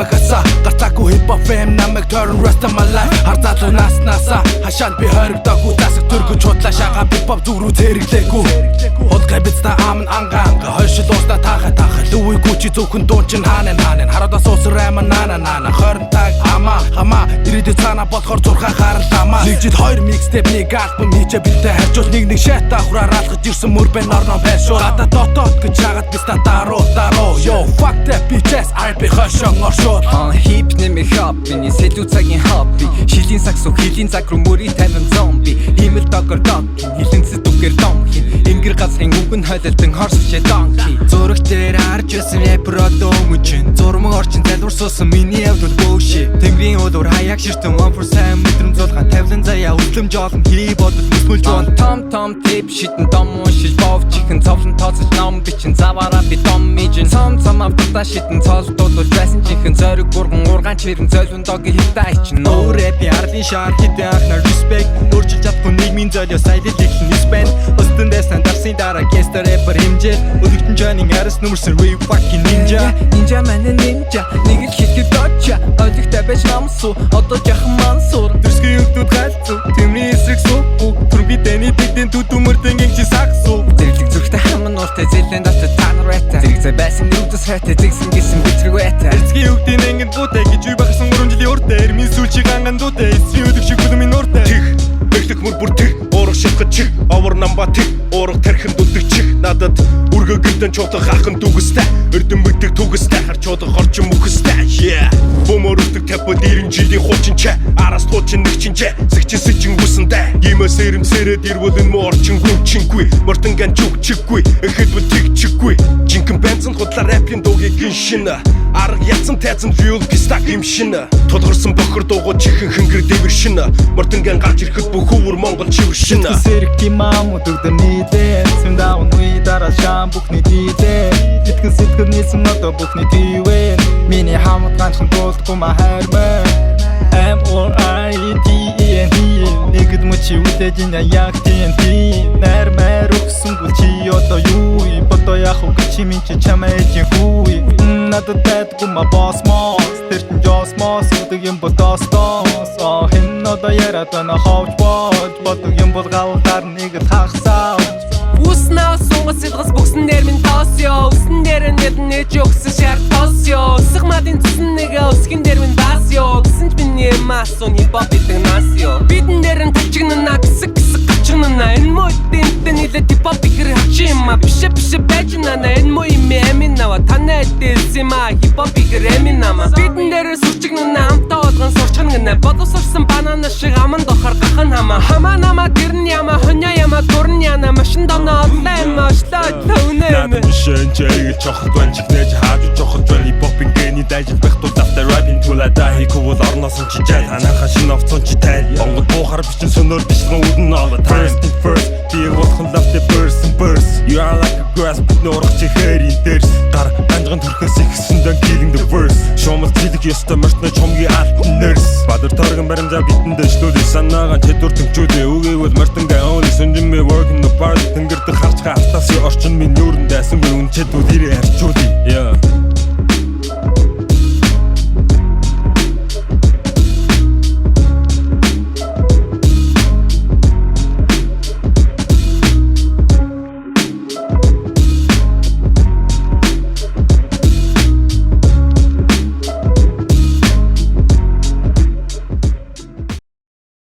намайхаса гарцаагүй хипхоп фэм намайг turn rest of my life хардалуу наснасаа хашаанд би хоригдоогүй засаг төргөж худлаа шагаа хипхоп зүг рүү зэрэглээгүй Hodгай бицта амн ангаанга хойшил уусна таха лүвий гүчи зөвхөн дуунчин хаанаа хараад суусар аймаа наана хорнтаг хамаа ирээдүйд цаана болохоор 6 харалаамаа нэгжид 2 mixtape нэг альбом хийчээ битээ харьжуул нэг шаата хураар алхаж ирсэн мөр бэн орно байшуу гадаа дотоод гэж хагаад биста даруу yo fuck that bitches I be хашон оршууд hip нэмэх хобби ни сэлүү цагийн хобби шилийн сакс хөлийн цаг руу мөрий тавин зомби имэл догор дог хилэнцэд үгээр дом Ингэр газрын өнгөн хойлолтон хорсчээ донки Зураг дээр харж байсан рэпер одоо өмжин Зурмаг орчин залуурсуусан миний явдал бөөши Тэнгэрийн уулуур хаяг ширтэн 1% мэдрэмж зулгаан тавлан заяа үлэмж олон хий бодол мөсмөлж бон том тип шитэн дом уншиж бовч ихэн цовлон тооцож ном бичин заваараа би дом мижин цам автаа шитэн цолдуулж байсан чихэн зориг гурган ургаан чирэн зөөлөн догийн хитаа ичин Өөрэ би арлын шар хитэн ахна respect Өөрчилж чадахгүй нийгмийн золио сайдэл ихлэн испэн Өстөндээс Дарсын дараа гестер рэпер хэмжээ Өдөртөн жонын араас нүмерсэн we fucking ninja man ninja нэг л хэлэхэд доча ойлгохтой байж намсуу одоо жахан мансуур Төрсгийн өгдүүд галзуу Тэвний эсрэг суу Түрбидэний бидэн түтүмөрдэн гинжи саксуу Зэрэглэг зүрхтэй хаман ууртай зэлэн дотор танар байта Зэрэг зай байсан нүдс хайтай зэгсэн гисэн битрэг байта Эцгийн өгдийн ангид буутай гэж үй багсан 3 жилийн уртай Эрмийн сүүлчиг анган дуутай эсрийн өдөг шиг бүлмийн уртай Тих бэхлэх мөр бүр тих Орох шилхад чих Овор намба тих Орох тархинд үлдэх чих Надад үргө гэрдэн чуулах ахын дүгэстэй Эрдэм мэддэг түгэстэй Харчуулах орчин мөхөстэй Yeah Бөмөр үлдэх tapад 90 жилийн хуучин чэ Араас туучин нэг чинчэ Сэгчин сэжин хүсэндэ Имэс эрэмсэрээд ирвэлэн мө орчин гүнчингүй Мортонган жүгчиггүй Эхэд бүл тэгчиггүй Жинхэн бензин худлаа рэпийн дуугийг гиншинэ Арга ятсан тайзан fuel пистак имшинэ Тулгарсан бохор дуугууд чихэн хэнгэр дэвэршинэ Мортонган гарч ирэхэд бүхүүр Монгол чивэршинэ Сэрэг тимам өдөгдөр нийлээ Цэмдаун үе дараа шам бүхний дилээ Итгэн сэтгэл нийлсэн одоо бүхний дивэн Миний хамт ганцхан дуулахгүй ма хайрмаа M-O-R-I-D-E-N-E Нэгд мөчи үлээж ин яг TNT Нэр өгсөнгүүл чи одоо юу Бодо яах уу чи минь чи чамаа эжин хүй Надад байдгүй ма босс мос Тэр чин жосмос Удаг юм бол достос Хин одоо яриад байна ховч бож Бодог юм бол галдар нэг л хагсаа Үснаа сунгас сэлгас бүксэн дээр минь тоосё Үсэн дээр нэдэн нэж өгсөн шар тоосё Үсэх мадын цэсэн нэгэ үсгэн дээр минь басё Гэсэн ч миний эмаасун хипхоп бидэг насё Бидэн дээр нь тачигнана гисэг гачигнана Энэ мой дэнтэн нилээ хипхоп ихэр хачи юма Бише байж нана энэ мой ими эмин нава Танай дэс юма хипхоп ихэр эмин нама Бидэн дээр сүрчигнана амтаа олгон сурчгнана Бодо сурсан банана шиг аман дохор гахын хама Хама нама гэрн яма хоня яма дурн яна Машин дона Онлайн машлаад төвнэ Надад бишэн чэйгэл чохот байна Чихнэж хааж чохот байна Хипхопын гений дайжил байх тул автаа рэпин тулаа Дахи кувал орноос нь чи жай Танайхаа шин овцон чи тай Монгол буухаар бичин сөнөр бичлэн үдэн all the time First би бодхон лавтэ burst You are like a grass but нурах чи хэрийн дээрс Гар анжган төрхөөс ихсэндэн killing the verse Шомол зилэг ёстой мөртнө чомгийн алтан нэрс Бадар торгон баримзаа битэн дэшлүүлээ Санаагаан тэдүр төгчүүдээ Үгээвэл мөртөнгөө only сүнжин ми working the party Тэнгэрдэх харцгаа автаас орчин минь нүүрэн дайсан Гүн чэдүүд ирээ харчуулъя